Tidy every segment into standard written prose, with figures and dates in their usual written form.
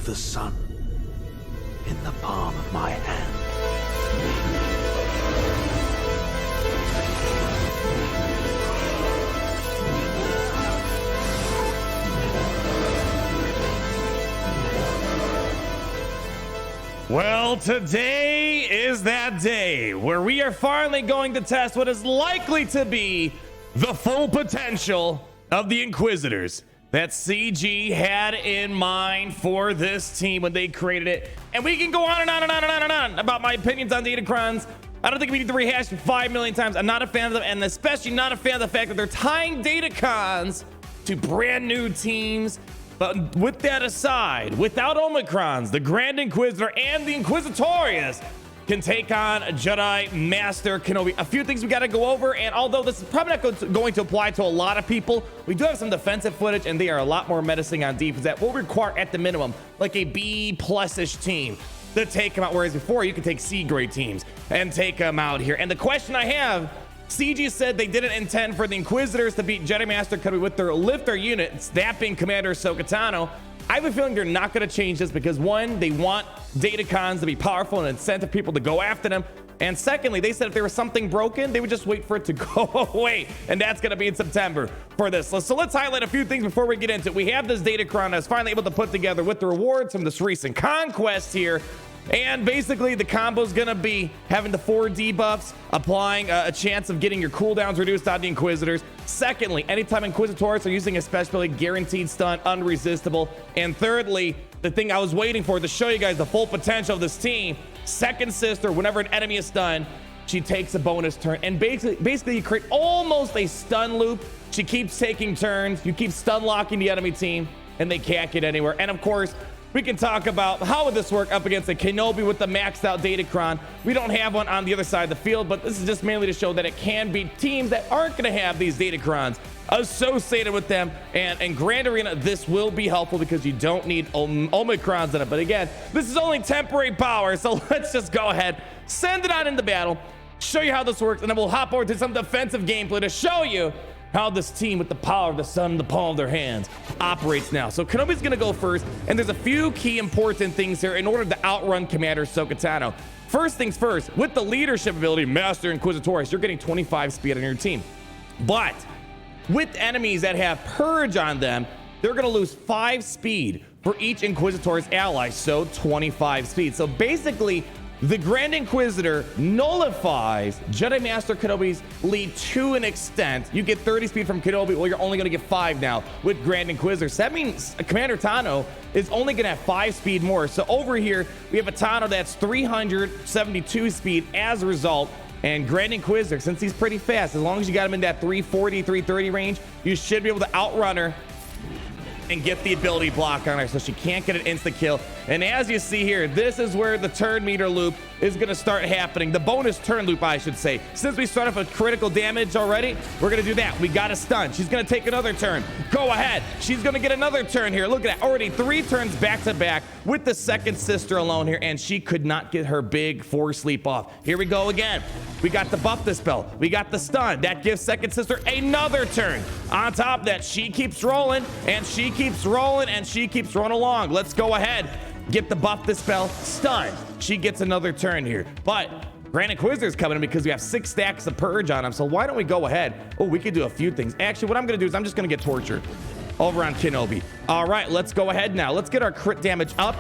of the sun in the palm of my hand. Well, today is that day where we are finally going to test what is likely to be the full potential of the Inquisitors that CG had in mind for this team when they created it. And we can go on and on and on and on and on about my opinions on Datacrons. I don't think we need to rehash it 5 million times. I'm not a fan of them, and especially not a fan of the fact that they're tying Datacrons to brand new teams. But with that aside, without Omicrons, the Grand Inquisitor and the Inquisitorius can take on Jedi Master Kenobi. A few things we got to go over, and although this is probably not going to apply to a lot of people, we do have some defensive footage, and they are a lot more menacing on defense. That will require, at the minimum, like a B+-ish team to take them out, whereas before, you could take C-grade teams and take them out here. And the question I have, CG said they didn't intend for the Inquisitors to beat Jedi Master Kenobi with their lifter units, that being Commander Tano. I have a feeling they're not going to change this because, one, they want Datacrons to be powerful and incentive people to go after them. And secondly, they said if there was something broken, they would just wait for it to go away. And that's going to be in September for this. So let's highlight a few things before we get into it. We have this Datacron that's finally able to put together with the rewards from this recent conquest here. And basically the combo is going to be having the 4 debuffs, applying a chance of getting your cooldowns reduced on the Inquisitors. Secondly, anytime Inquisitors are using a special ability, guaranteed stun, unresistible. And thirdly, the thing I was waiting for to show you guys the full potential of this team, Second Sister, whenever an enemy is stunned, she takes a bonus turn. And basically you create almost a stun loop. She keeps taking turns. You keep stun locking the enemy team and they can't get anywhere. And of course, we can talk about how would this work up against a Kenobi with the maxed out Datacron. We don't have one on the other side of the field, but this is just mainly to show that it can be teams that aren't going to have these Datacrons associated with them. And in Grand Arena, this will be helpful because you don't need Omicrons in it. But again, this is only temporary power, so let's just go ahead, send it on into battle, show you how this works, and then we'll hop over to some defensive gameplay to show you how this team with the power of the sun in the palm of their hands operates now. So Kenobi's gonna go first, and there's a few key important things here in order to outrun Commander Tano. First things first, with the leadership ability, Master Inquisitorius, you're getting 25 speed on your team. But with enemies that have Purge on them, they're gonna lose 5 speed for each Inquisitorius ally, so 25 speed. So basically, the Grand Inquisitor nullifies Jedi Master Kenobi's lead to an extent. You get 30 speed from Kenobi, well, you're only going to get 5 now with Grand Inquisitor. So that means Commander Tano is only going to have 5 speed more. So over here, we have a Tano that's 372 speed as a result. And Grand Inquisitor, since he's pretty fast, as long as you got him in that 340, 330 range, you should be able to outrun her and get the ability block on her so she can't get an insta kill. And as you see here, this is where the turn meter loop is going to start happening. The bonus turn loop, I should say. Since we start off with critical damage already, we're going to do that. We got a stun. She's going to take another turn. Go ahead. She's going to get another turn here. Look at that. Already 3 turns back to back with the Second Sister alone here, and she could not get her big 4 sleep off. Here we go again. We got the buff dispel. We got the stun. That gives Second Sister another turn. On top of that, she keeps rolling, and she keeps rolling, and she keeps rolling along. Let's go ahead. Get the buff dispel, stun. She gets another turn here. But Grand Inquisitor's coming in because we have 6 stacks of Purge on him. So why don't we go ahead? Oh, we could do a few things. Actually, what I'm going to do is I'm just going to get tortured over on Kenobi. All right, let's go ahead now. Let's get our crit damage up.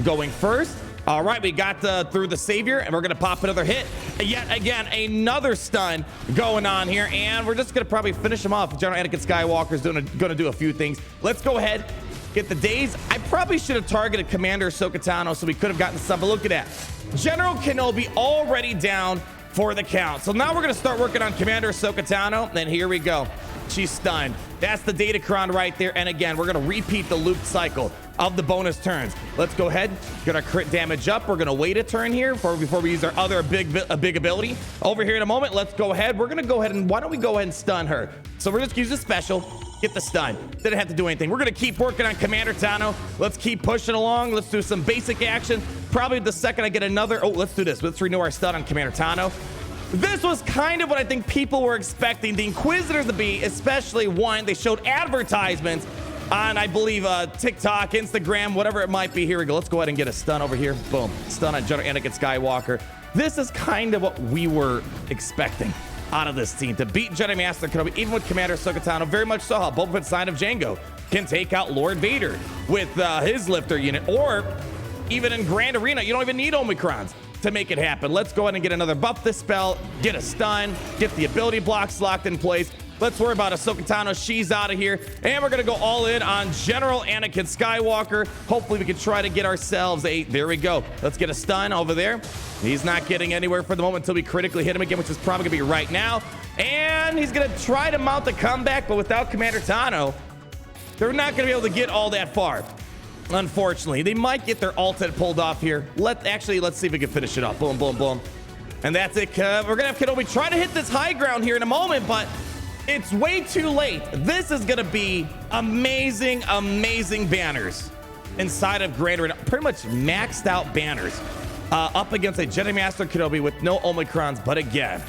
Going first. All right, we got through the Savior, and we're going to pop another hit. Yet again, another stun going on here, and we're just going to probably finish him off. General Anakin Skywalker's going to do a few things. Let's go ahead, get the days. I probably should have targeted Commander Tano so we could have gotten some, but look at that. General Kenobi already down for the count. So now we're going to start working on Commander Tano, and here we go. She's stunned. That's the Datacron right there, and again, we're going to repeat the loop cycle of the bonus turns. Let's go ahead, get our crit damage up. We're going to wait a turn here before we use our other big ability. Over here in a moment, let's go ahead. We're going to go ahead and why don't we go ahead and stun her? So we're just use a special, get the stun. Didn't have to do anything. We're going to keep working on Commander Tano. Let's keep pushing along. Let's do some basic action. Probably the second I get another, oh, let's do this. Let's renew our stun on Commander Tano. This was kind of what I think people were expecting the Inquisitors to be, especially one, they showed advertisements on, I believe, TikTok, Instagram, whatever it might be. Here we go. Let's go ahead and get a stun over here. Boom. Stun on General Anakin Skywalker. This is kind of what we were expecting out of this team, to beat Jedi Master Kenobi, even with Commander Ahsoka Tano. Very much so how Boba Fett Sign of Jango can take out Lord Vader with his lifter unit, or even in Grand Arena, you don't even need Omicrons to make it happen. Let's go ahead and get another buff this spell, get a stun, get the ability blocks locked in place. Let's worry about Ahsoka Tano. She's out of here. And we're going to go all in on General Anakin Skywalker. Hopefully we can try to get ourselves a... There we go. Let's get a stun over there. He's not getting anywhere for the moment until we critically hit him again, which is probably going to be right now. And he's going to try to mount the comeback, but without Commander Tano, they're not going to be able to get all that far. Unfortunately, they might get their ultimate pulled off here. Let's see if we can finish it off. Boom, boom, boom. And that's it. We're going to have Kenobi try to hit this high ground here in a moment, but it's way too late. This is going to be amazing, amazing banners inside of Grand Arena. Pretty much maxed out banners up against a Jedi Master Kenobi with no Omicrons. But again,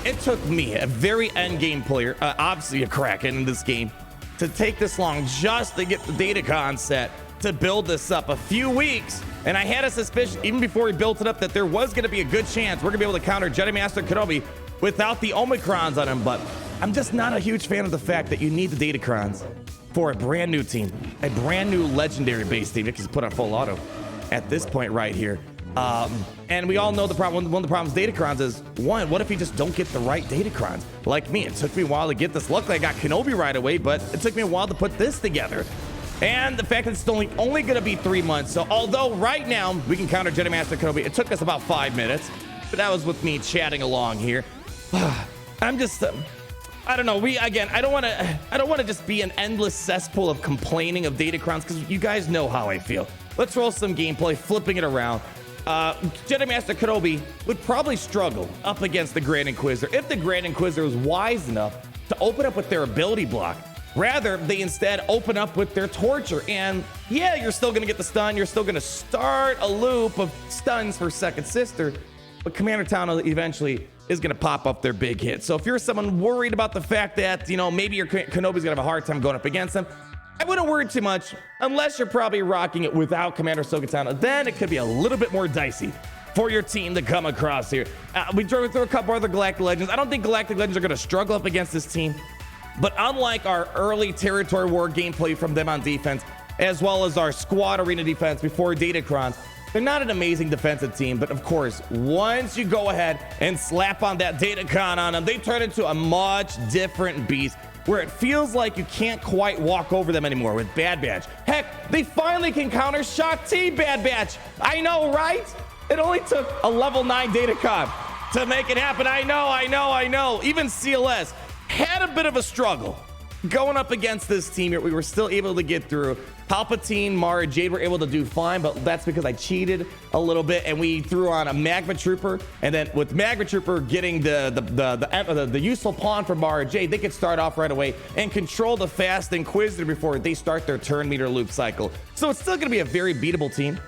it took me, a very end game player, obviously a Kraken in this game, to take this long just to get the Datacron set, to build this up. A few weeks, and I had a suspicion even before we built it up that there was going to be a good chance we're going to be able to counter Jedi Master Kenobi without the Omicrons on him. But I'm just not a huge fan of the fact that you need the Datacrons for a brand new team, a brand new legendary base team. Because put on full auto at this point right here. And we all know the problem. One of the problems with Datacrons is, one, what if you just don't get the right Datacrons? Like me, it took me a while to get this. Luckily, I got Kenobi right away, but it took me a while to put this together. And the fact that it's only going to be 3 months. So although right now we can counter Jedi Master Kenobi, it took us about 5 minutes, but that was with me chatting along here. I'm just, I don't know. I don't want to just be an endless cesspool of complaining of Datacrons, because you guys know how I feel. Let's roll some gameplay, flipping it around. Jedi Master Kenobi would probably struggle up against the Grand Inquisitor if the Grand Inquisitor was wise enough to open up with their ability block. Rather, they instead open up with their torture. And yeah, you're still going to get the stun. You're still going to start a loop of stuns for Second Sister. But Commander Tano eventually is going to pop up their big hit. So if you're someone worried about the fact that, you know, maybe your Kenobi's going to have a hard time going up against them, I wouldn't worry too much, unless you're probably rocking it without Commander Ahsoka Tano. Then it could be a little bit more dicey for your team to come across here. We drove through a couple other Galactic Legends. I don't think Galactic Legends are going to struggle up against this team. But unlike our early territory war gameplay from them on defense, as well as our squad arena defense before Datacrons, they're not an amazing defensive team. But of course, once you go ahead and slap on that Datacron on them, they turn into a much different beast, where it feels like you can't quite walk over them anymore with Bad Batch. Heck, they finally can counter Shock T Bad Batch. I know, right? It only took a level 9 Datacron to make it happen. I know. Even CLS had a bit of a struggle going up against this team here. We were still able to get through. Palpatine, Mara Jade were able to do fine, but that's because I cheated a little bit and we threw on a Magma Trooper. And then with Magma Trooper getting the useful pawn for Mara Jade, they could start off right away and control the fast Inquisitor before they start their turn meter loop cycle. So it's still going to be a very beatable team.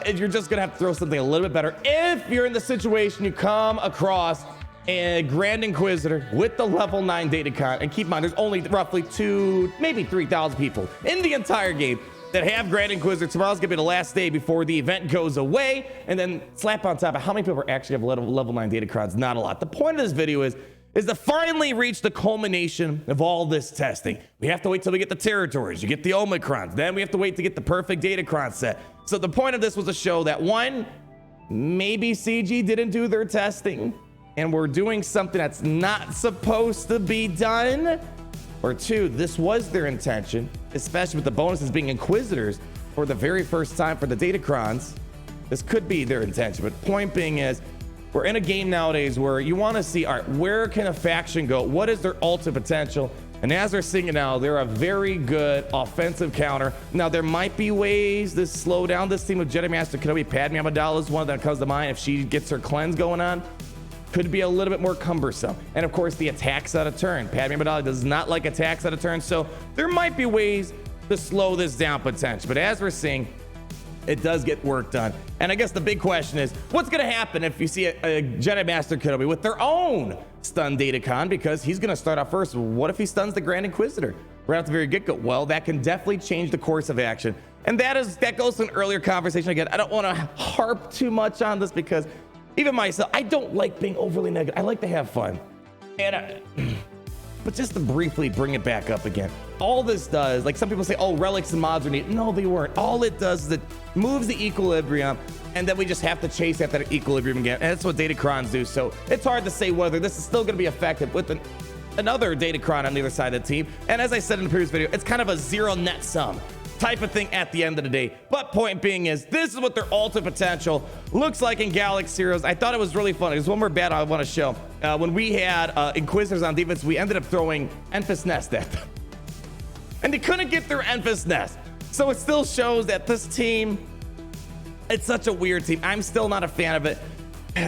You're just going to have to throw something a little bit better if you're in the situation you come across a Grand Inquisitor with the level 9 Datacron. And keep in mind, there's only roughly 2, maybe 3,000 people in the entire game that have Grand Inquisitor. Tomorrow's gonna be the last day before the event goes away. And then slap on top of how many people actually have level 9 Datacrons? Not a lot. The point of this video is to finally reach the culmination of all this testing. We have to wait till we get the territories, you get the Omicrons, then we have to wait to get the perfect Datacron set. So the point of this was to show that, one, maybe CG didn't do their testing and we're doing something that's not supposed to be done, or two, this was their intention, especially with the bonuses being Inquisitors for the very first time for the Datacrons. This could be their intention, but point being is, we're in a game nowadays where you want to see, all right, where can a faction go? What is their ultimate potential? And as they're seeing it now, they're a very good offensive counter. Now, there might be ways to slow down this team with Jedi Master Kenobi. Padme Amidala is one that comes to mind if she gets her cleanse going on. Could be a little bit more cumbersome. And of course, the attacks out of turn. Padme Amidala does not like attacks out of turn, so there might be ways to slow this down potentially. But as we're seeing, it does get work done. And I guess the big question is, what's going to happen if you see a Jedi Master Kenobi with their own stun Datacron? Because he's going to start off first. What if he stuns the Grand Inquisitor? right off the very get-go. Well, that can definitely change the course of action. And that goes to an earlier conversation. Again, I don't want to harp too much on this because even myself, I don't like being overly negative. I like to have fun. But just to briefly bring it back up again, all this does, like some people say, oh, relics and mods are neat. No, they weren't. All it does is it moves the equilibrium, and then we just have to chase after that equilibrium again. And that's what Datacrons do. So it's hard to say whether this is still going to be effective with another Datacron on the other side of the team. And as I said in the previous video, it's kind of a zero net sum type of thing at the end of the day. But point being is, this is what their ultimate potential looks like in Galaxy Heroes. I thought it was really funny. There's one more battle I want to show. When we had Inquisitors on defense, we ended up throwing Enfys Nest at them. And they couldn't get their Enfys Nest. So it still shows that this team, it's such a weird team. I'm still not a fan of it.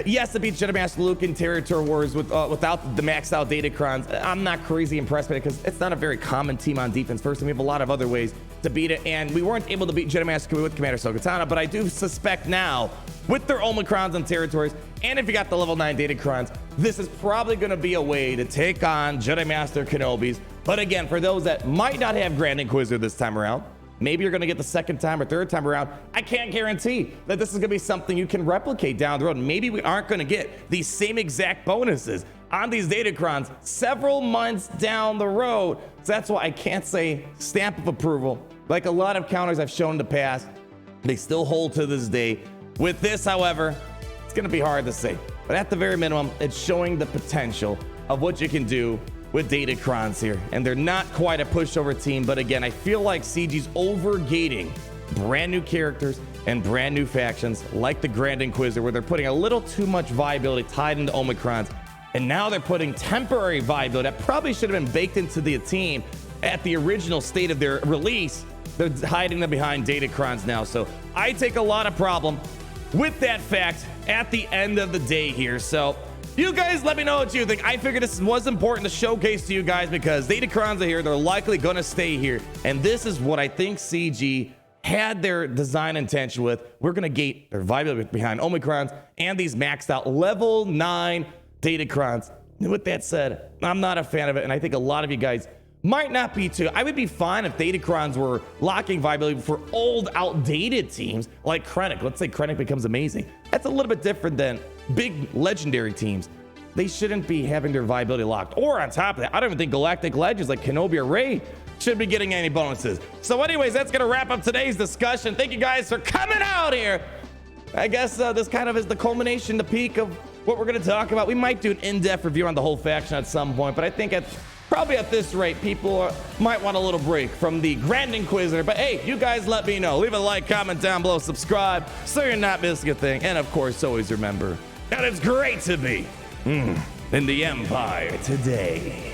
Yes, it beats Jedi Master Luke in Territory Wars without the maxed out Datacrons. I'm not crazy impressed by it because it's not a very common team on defense. First, we have a lot of other ways to beat it, and we weren't able to beat Jedi Master Kenobi with Commander Tano, but I do suspect now, with their Omicrons and Territories, and if you got the level 9 Datacrons, this is probably going to be a way to take on Jedi Master Kenobis. But again, for those that might not have Grand Inquisitor this time around, maybe you're going to get the second time or third time around. I can't guarantee that this is going to be something you can replicate down the road. Maybe we aren't going to get these same exact bonuses on these Datacrons several months down the road. So that's why I can't say stamp of approval. Like a lot of counters I've shown in the past, they still hold to this day. With this, however, it's going to be hard to say. But at the very minimum, it's showing the potential of what you can do with Datacrons here. And they're not quite a pushover team, but again, I feel like CG's overgating brand new characters and brand new factions like the Grand Inquisitor, where they're putting a little too much viability tied into Omicrons, and now they're putting temporary viability that probably should have been baked into the team at the original state of their release. They're hiding them behind Datacrons now. So I take a lot of problem with that fact at the end of the day here. So you guys let me know what you think. I figured this was important to showcase to you guys because Datacrons are here. They're likely going to stay here. And this is what I think CG had their design intention with. We're going to gate their viability behind Omicrons and these maxed out level 9 Datacrons. And with that said, I'm not a fan of it. And I think a lot of you guys might not be too. I would be fine if Datacrons were locking viability for old, outdated teams like Krennic. Let's say Krennic becomes amazing. That's a little bit different than big legendary teams. They shouldn't be having their viability locked. Or on top of that, I don't even think Galactic Legends like Kenobi or Rey should be getting any bonuses. So anyways, that's going to wrap up today's discussion. Thank you guys for coming out here. I guess this kind of is the culmination, the peak of what we're going to talk about. We might do an in-depth review on the whole faction at some point, but I think probably at this rate, people might want a little break from the Grand Inquisitor. But hey, you guys let me know. Leave a like, comment down below, subscribe so you're not missing a thing. And of course, always remember that it's great to be in the Empire today.